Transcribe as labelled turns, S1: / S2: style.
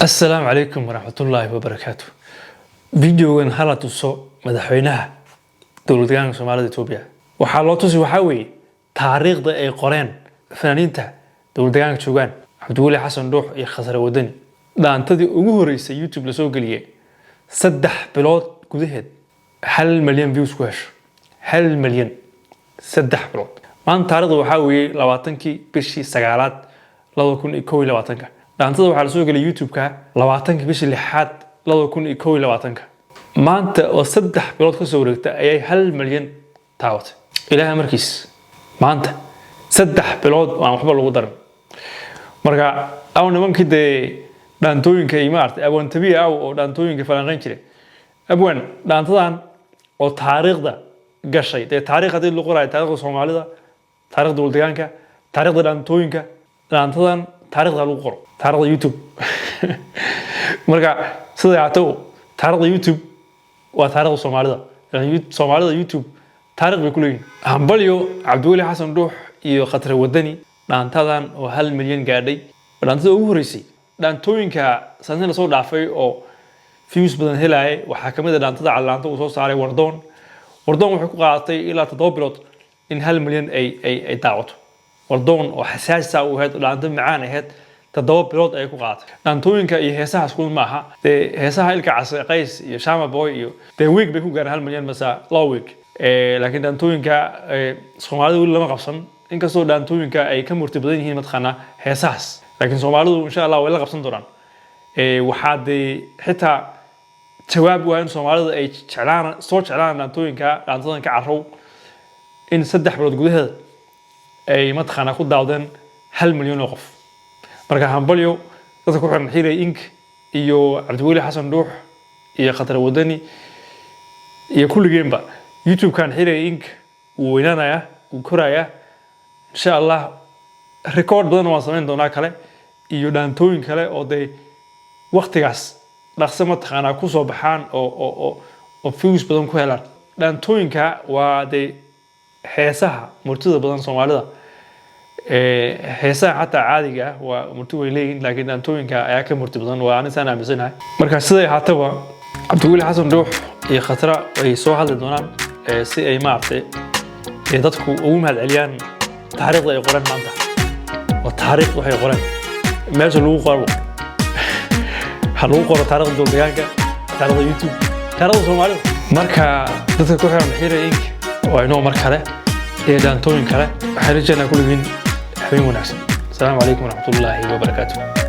S1: السلام عليكم ورحمة الله وبركاته. فيديو وين هلا تصو مدحوينها دولتان Soomaalida Itoobiya waxaa loo tusi waxa weeye taariikhda ay qoreen fanaaniinta dowladda joogan Cabdiweli Xasan Dhuux iyo Khasare Wadani dhaantadii ugu horeysay YouTube la soo galiyay 3 bilood gudaheed 1 milyan views ku hesho 1 milyan 3 bilood maanta taariikhda waxa weeye 20kii bishii 9aad 2021 dhaantada waxaa la soo galiyay YouTube-ka 20kii bishii 6aad 2021 maanta oo 3 bilood ka soo wareegtay ayay 1 milyan taawatay ilaahay markiis maanta 3 bilood aan waxba lagu darin marka aw nimankii dhaantooyinka ay maartay abwan tabiica oo dhaantooyinka falanqayn jiray abwan dhaantadan oo taariikhda gashay taariikhda lagu qoray taariikhda Soomaalida taariikhda dowladda taariikhda dhaantooyinka dhaantadan taariikhda lagu qoro taariikhda YouTube marka sida aad taariikhda YouTube waa taariikhda Soomaalida YouTube taariikh bay ku leeyihiin hambalyo Cabdiweli Xasan Dhuux iyo Khasare Wadani dhaantadan oo 1 milyan gaadhay dhaantada ugu horeysay dhaantooyinka sanadka soo dhaafay oo views badan helay waxa kamid ah dhaantada calaanta uu soo saaray Wardoon wuxuu ku qaadatay ilaa 7 bilood in 1 milyan ay daawato Wardoon oo xasaas ah oo dhaanta macaan ahayd 7 bilood ay ku qaadatay dhaantooyinka iyo heesaha isku maaha heesaha ilka Qays iyo Shama Boy iyo week bay ku gaareen 1 milyan masa loo week laakiin dhaantooyinka Soomaalida wali lama qabsan inkastoo dhaantooyinka ay ka murti badan yihiin madkhana heesahaas laakiin Soomaalidu insha Allah way la qabsan doonaan waxaad xitaa jawaab waan Soomaalida ay jeclaan dhaantooyinka dhaantadan ka carrow in 3 bilood gudaheed ay madkhana ku daawdeen 1 milyan oo qof marka hambalyo dadka ku xiran Xiray Ink iyo Cabdiweli Xasan Dhuux iyo Khasare Wadani iyo kulligeenba YouTube kan Xiray Ink uu weynaanaya uu koraya insha Allah record badan waan sameyn doonaa kale iyo dhaantooyin kale oo waqtigaas dhaqso madkhana ku soo baxaan oo views badan ku helaan dhaantooyinka waa heesaha murtida badan Soomaalida heesaha xataa caadiga waa murti way leeyihiin laakiin dhaantooyinka ayaa ka murti badan waa aan aaminsanahay marka sida haataba Cabdiweli Xasan Dhuux iyo Khasare ay soo hadli doonaan si ay maartay dadku ugu mahad celiyaan taariikhda ay qoreen maanta oo taariikh waxay qoreen meesha lagu qoro lagu qoro taariikhda dowladda taariikhda YouTube taariikhda Soomaalida marka dadka ku xiran Xiray Ink oo inoo mar kale dhaantooyin kale waxay rajayna kulligiin حبيبي ونعسل السلام عليكم ورحمة الله وبركاته